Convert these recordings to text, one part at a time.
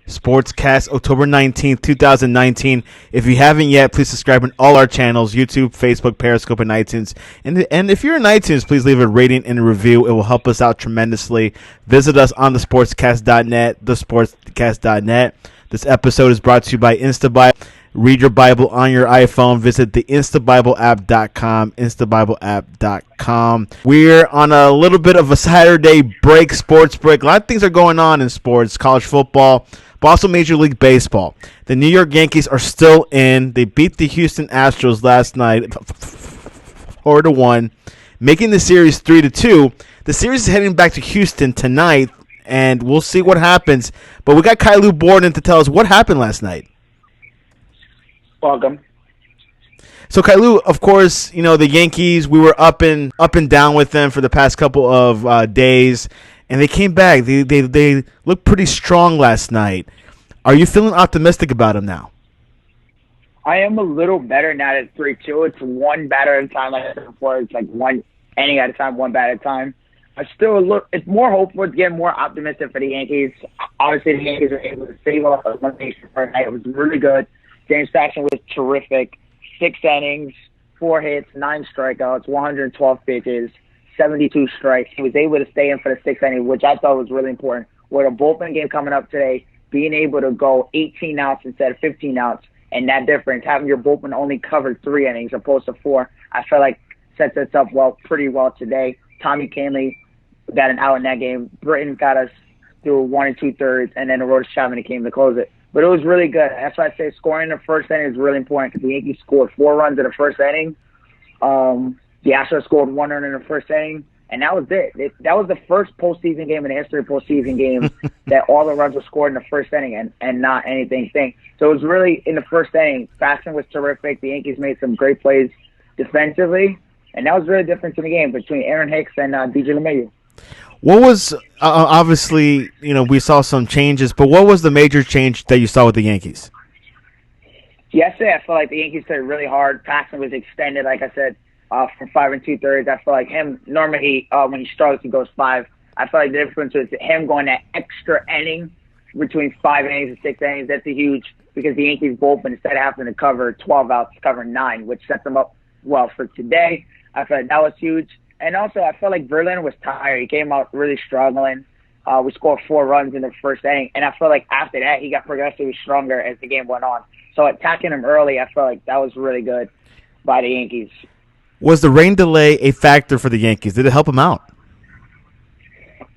Sportscast, October 19th, 2019. If you haven't yet, please subscribe on all our channels, YouTube, Facebook, Periscope, and iTunes. And if you're in iTunes, please leave a rating and a review. It will help us out tremendously. Visit us on thesportscast.net, thesportscast.net. This episode is brought to you by InstaBible. Read your Bible on your iPhone. Visit the instabibleapp.com, instabibleapp.com. We're on a little bit of a Saturday break, sports break. A lot of things are going on in sports, college football, but also Major League Baseball. The New York Yankees are still in. They beat the Houston Astros last night 4-1, making the series 3-2. The series is heading back to Houston tonight, and we'll see what happens. But we got Caillou Borden to tell us what happened last night. Welcome. So Caillou, of course, you know the Yankees. We were up and down with them for the past couple of days, and they came back. They looked pretty strong last night. Are you feeling optimistic about them now? I am a little better now at 3-2. It's one batter at a time. Like I said before, it's like one inning at a time, one bat at a time. I still look. It's more hopeful. It's getting more optimistic for the Yankees. Obviously, the Yankees were able to save off a elimination for a night. It was really good. James Paxton was terrific. 6 innings, 4 hits, 9 strikeouts, 112 pitches, 72 strikes. He was able to stay in for the 6th inning, which I thought was really important. With a bullpen game coming up today, being able to go 18 outs instead of 15 outs, and that difference, having your bullpen only cover 3 innings opposed to 4, I feel like sets us up pretty well today. Tommy Kahnle got an out in that game. Britton got us through 1 2/3, and then Aroldis Chapman came to close it. But it was really good. That's why I say scoring in the first inning is really important because the Yankees scored 4 runs in the first inning. The Astros scored 1 run in the first inning, and that was it. That was the first postseason game in the history of postseason games that all the runs were scored in the first inning and not anything. So it was really in the first inning. Paxton was terrific. The Yankees made some great plays defensively, and that was really the difference in the game between Aaron Hicks and DJ LeMahieu. What was obviously, you know, we saw some changes, but what was the major change that you saw with the Yankees? Yesterday, I feel like the Yankees played really hard. Paxton was extended, like I said, from 5 2/3. I feel like him normally when he struggles, he goes 5. I feel like the difference was him going that extra inning between 5 innings and 6 innings. That's a huge because the Yankees bullpen, instead of having to cover 12 outs, cover 9, which sets them up well for today. I feel like that was huge. And also, I felt like Verlander was tired. He came out really struggling. We scored 4 runs in the first inning. And I feel like after that, he got progressively stronger as the game went on. So attacking him early, I felt like that was really good by the Yankees. Was the rain delay a factor for the Yankees? Did it help them out?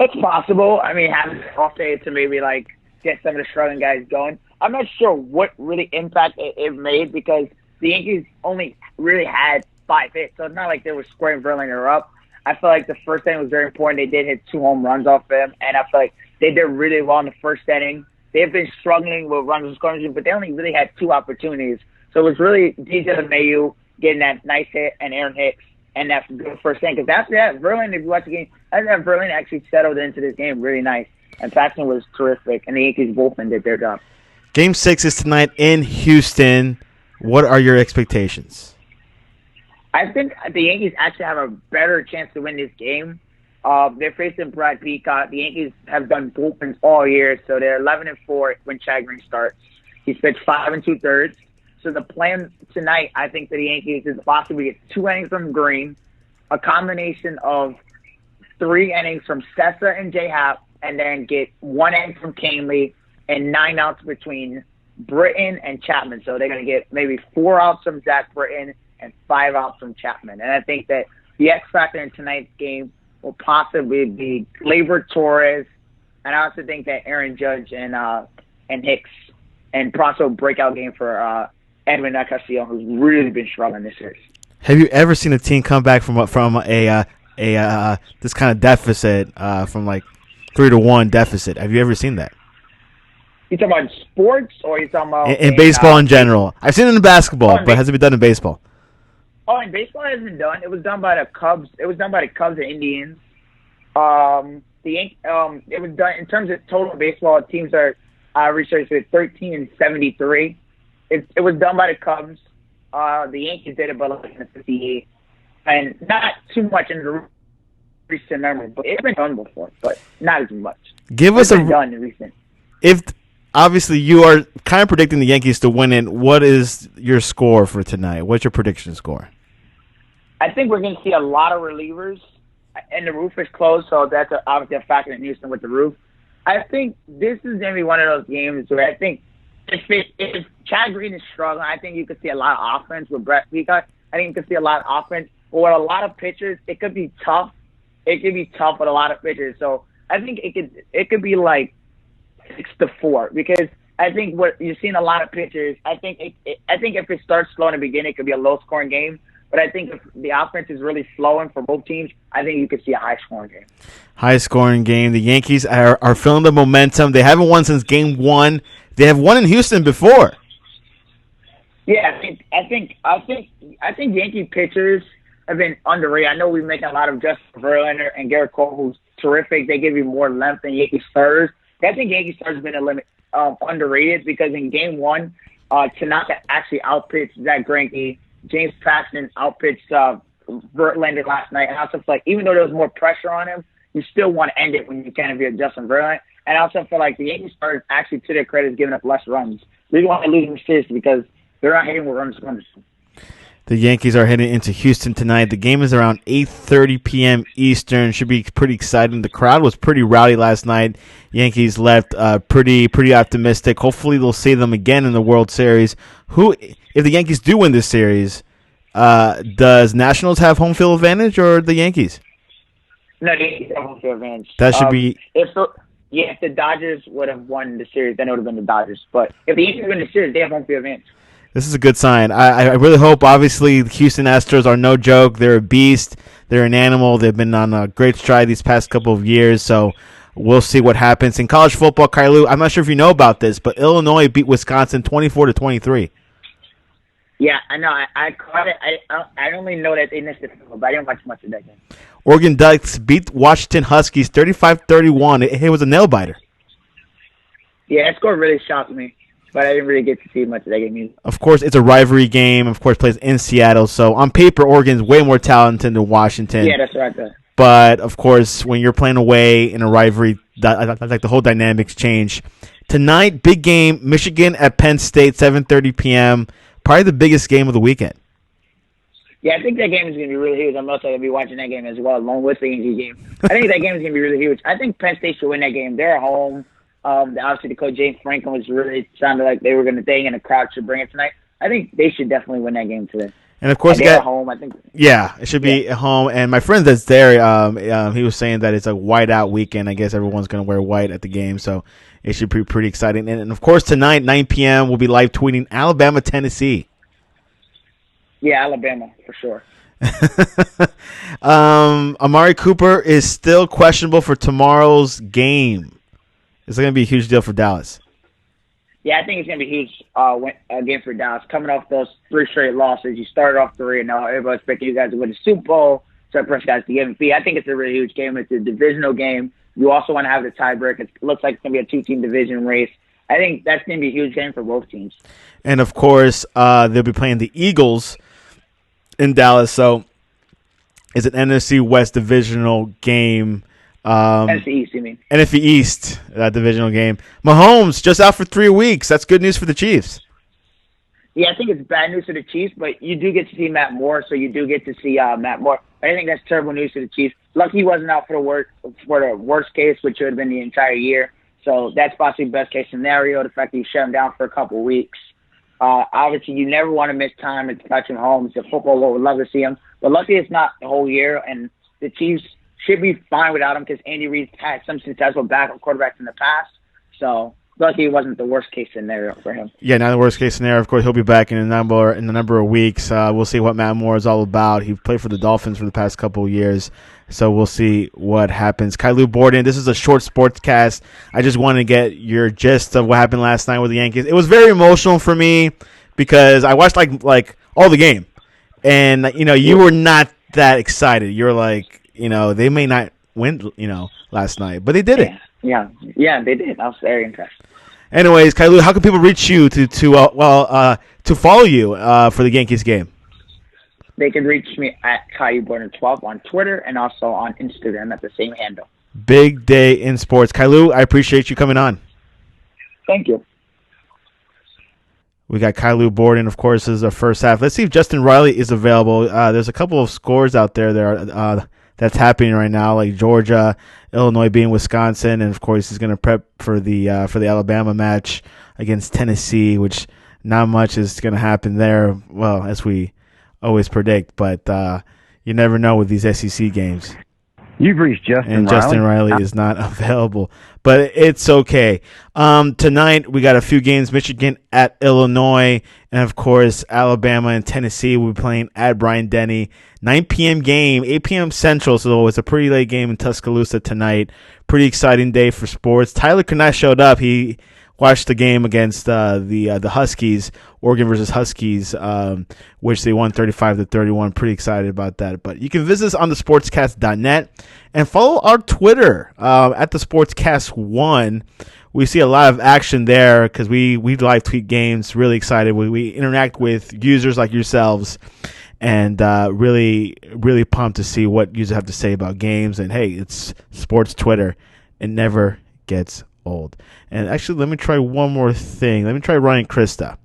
It's possible. I mean, having an off day to maybe, like, get some of the struggling guys going. I'm not sure what really impact it made because the Yankees only really had 5 hits, so it's not like they were squaring Verlander up. I feel like the first inning was very important. They did hit 2 home runs off him, and I feel like they did really well in the first inning. They've been struggling with runs and scoring, but they only really had 2 opportunities. So it was really DJ LeMahieu getting that nice hit and Aaron Hicks and that good first inning. Because after that, Verlander, if you watch the game, after that, Verlander actually settled into this game really nice. And Paxton was terrific, and the Yankees bullpen did their job. Game 6 is tonight in Houston. What are your expectations? I think the Yankees actually have a better chance to win this game. They're facing Brad Peacock. The Yankees have done bullpens all year, so they're 11-4 when Chagrin starts. He's pitched 5 2/3. So the plan tonight, I think, for the Yankees is possibly get 2 innings from Green, a combination of 3 innings from Sessa and J-Hap, and then get 1 inning from Kahnle and 9 outs between Britton and Chapman. So they're going to get maybe 4 outs from Zach Britton and 5 outs from Chapman. And I think that the X factor in tonight's game will possibly be Gleyber Torres. And I also think that Aaron Judge and Hicks and also breakout game for Edwin Castillo, who's really been struggling this series. Have you ever seen a team come back from a this kind of deficit, from like 3-1 deficit? Have you ever seen that? You talking about sports, or you talking about in baseball in general? I've seen it in basketball, but has it been done in baseball? Oh, in baseball, it hasn't been done. It was done by the Cubs. It was done by the Cubs and Indians. It was done in terms of total baseball. Teams are researched with 13-73. It was done by the Cubs. The Yankees did it, but like in the 58, and not too much in the recent memory. But it's been done before, but not as much. Give us done in recent. If obviously you are kind of predicting the Yankees to win it. What is your score for tonight? What's your prediction score? I think we're going to see a lot of relievers, and the roof is closed, so that's obviously a factor in Houston with the roof. I think this is going to be one of those games where I think if Chad Green is struggling, I think you could see a lot of offense with Brett Peacock. I think you could see a lot of offense. But with a lot of pitchers, it could be tough. It could be tough with a lot of pitchers. So I think it could be like 6-4 because I think what you've seen a lot of pitchers. I think if it starts slow in the beginning, it could be a low scoring game. But I think if the offense is really slowing for both teams, I think you could see a high scoring game. High scoring game. The Yankees are feeling the momentum. They haven't won since Game 1. They have won in Houston before. Yeah, I think Yankee pitchers have been underrated. I know we're making a lot of Justin Verlander and Garrett Cole, who's terrific. They give you more length than Yankee starters. I think Yankee starters have been underrated because in Game 1, Tanaka actually outpitched Zach Greinke. James Paxton outpitched Verlander last night. And I also feel like even though there was more pressure on him, you still want to end it when you can if you're Justin Verlander. And I also feel like the Yankees starters actually, to their credit, is giving up less runs. They want to lose them seriously because they're not hitting with runs. The Yankees are heading into Houston tonight. The game is around 8:30 p.m. Eastern. Should be pretty exciting. The crowd was pretty rowdy last night. Yankees left pretty optimistic. Hopefully they'll see them again in the World Series. If the Yankees do win this series, does Nationals have home field advantage or the Yankees? No, the Yankees have home field advantage. That should be... If the Dodgers would have won the series, then it would have been the Dodgers. But if the Yankees win the series, they have home field advantage. This is a good sign. I really hope, obviously, the Houston Astros are no joke. They're a beast. They're an animal. They've been on a great stride these past couple of years, so we'll see what happens. In college football, Caillou, I'm not sure if you know about this, but Illinois beat Wisconsin 24-23. Yeah, I know. I caught it. I only know that they missed it, but I didn't watch much of that game. Oregon Ducks beat Washington Huskies 35-31. It was a nail-biter. Yeah, that score really shocked me. But I didn't really get to see much of that game either. Of course, it's a rivalry game. Of course, plays in Seattle. So, on paper, Oregon's way more talented than Washington. Yeah, that's right there. But, of course, when you're playing away in a rivalry, like the whole dynamics change. Tonight, big game, Michigan at Penn State, 7:30 p.m. Probably the biggest game of the weekend. Yeah, I think that game is going to be really huge. I'm also going to be watching that game as well, along with the Yankee game. I think that game is going to be really huge. I think Penn State should win that game. They're at home. Obviously, the coach James Franklin was really sounded like they were going to dang, and the crowd should bring it tonight. I think they should definitely win that game today. And of course, they're at home. I think. Yeah, it should be at home. And my friend that's there, he was saying that it's a white-out weekend. I guess everyone's going to wear white at the game, so it should be pretty exciting. And of course, tonight, 9 p.m., we'll be live tweeting Alabama, Tennessee. Yeah, Alabama for sure. Amari Cooper is still questionable for tomorrow's game. It's going to be a huge deal for Dallas. Yeah, I think it's going to be a huge game for Dallas. Coming off those 3 straight losses, you started off 3, and now everybody expecting you guys to win the Super Bowl. So I press guys to give MVP. I think it's a really huge game. It's a divisional game. You also want to have the tiebreak. It looks like it's going to be a 2-team division race. I think that's going to be a huge game for both teams. And, of course, they'll be playing the Eagles in Dallas. So it's an NFC West divisional game. NFC East, you mean? NFC East, that divisional game. Mahomes just out for 3 weeks. That's good news for the Chiefs. Yeah, I think it's bad news for the Chiefs, but you do get to see Matt Moore, so you do get to see Matt Moore. I think that's terrible news for the Chiefs. Lucky he wasn't out for the worst case, which would have been the entire year. So that's possibly best case scenario. The fact that you shut him down for a couple of weeks. Obviously, you never want to miss time at Patrick Mahomes. The football world would love to see him, but luckily it's not the whole year, and the Chiefs should be fine without him because Andy Reid's had some successful backup quarterbacks in the past. So luckily it wasn't the worst case scenario for him. Yeah, not the worst case scenario. Of course, he'll be back in a number of weeks. We'll see what Matt Moore is all about. He played for the Dolphins for the past couple of years, so we'll see what happens. Caillou, Borden, this is a short sportscast. I just wanted to get your gist of what happened last night with the Yankees. It was very emotional for me because I watched like all the game, and you were not that excited. You're like, they may not win, last night, but they did it. Yeah, they did. I was very impressed. Anyways, Caillou, how can people reach you to follow you for the Yankees game? They can reach me at Caillou Borden 12 on Twitter and also on Instagram at the same handle. Big day in sports. Caillou, I appreciate you coming on. Thank you. We got Caillou Borden, of course, is the first half. Let's see if Justin Riley is available. There's a couple of scores out there that's happening right now, like Georgia, Illinois beating Wisconsin, and of course he's going to prep for the Alabama match against Tennessee, which not much is going to happen there. Well, as we always predict, but you never know with these SEC games. You've reached Justin Riley is not available, but it's okay. Tonight we got a few games: Michigan at Illinois, and of course Alabama and Tennessee will be playing at Bryant-Denny. 9 p.m. game, 8 p.m. Central, so it's a pretty late game in Tuscaloosa tonight. Pretty exciting day for sports. Tyler Knapp showed up. He watched the game against the Huskies, Oregon versus Huskies, which they won 35-31. Pretty excited about that. But you can visit us on thesportscast.net and follow our Twitter at thesportscast1. We see a lot of action there because we live tweet games. Really excited. We interact with users like yourselves, and really, really pumped to see what users have to say about games. And hey, it's sports Twitter. It never gets old. And actually, let me try one more thing. Let me try Ryan Krista.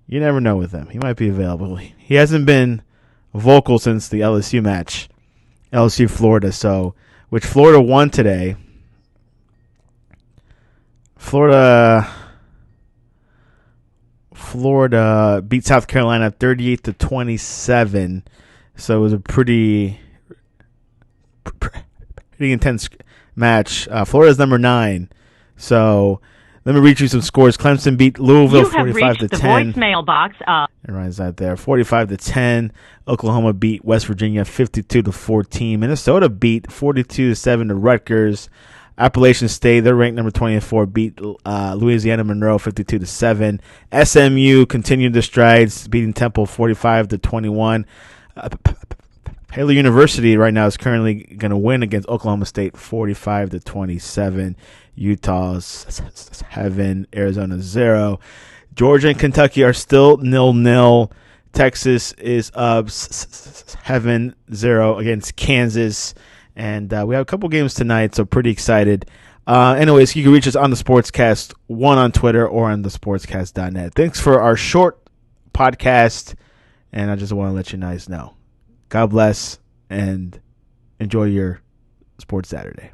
You never know with him. He might be available. He hasn't been vocal since the LSU match, LSU-Florida. So, which Florida won today. Florida beat South Carolina 38-27. So it was a pretty intense match. Florida's number 9. So let me read you some scores. Clemson beat Louisville 45-10. You have reached the voicemail box. It runs out there. 45-10. Oklahoma beat West Virginia 52-14. Minnesota beat 42-7 to Rutgers. Appalachian State, they're ranked number 24, beat Louisiana Monroe 52-7. SMU continued their strides, beating Temple 45-21. Baylor University right now is currently going to win against Oklahoma State 45-27. Utah 7, Arizona 0. Georgia and Kentucky are still 0-0. Texas is up 7-0 against Kansas. And we have a couple games tonight, so pretty excited. Anyways, you can reach us on the Sportscast 1 on Twitter or on the sportscast.net. Thanks for our short podcast, and I just want to let you guys know. God bless, and enjoy your Sports Saturday.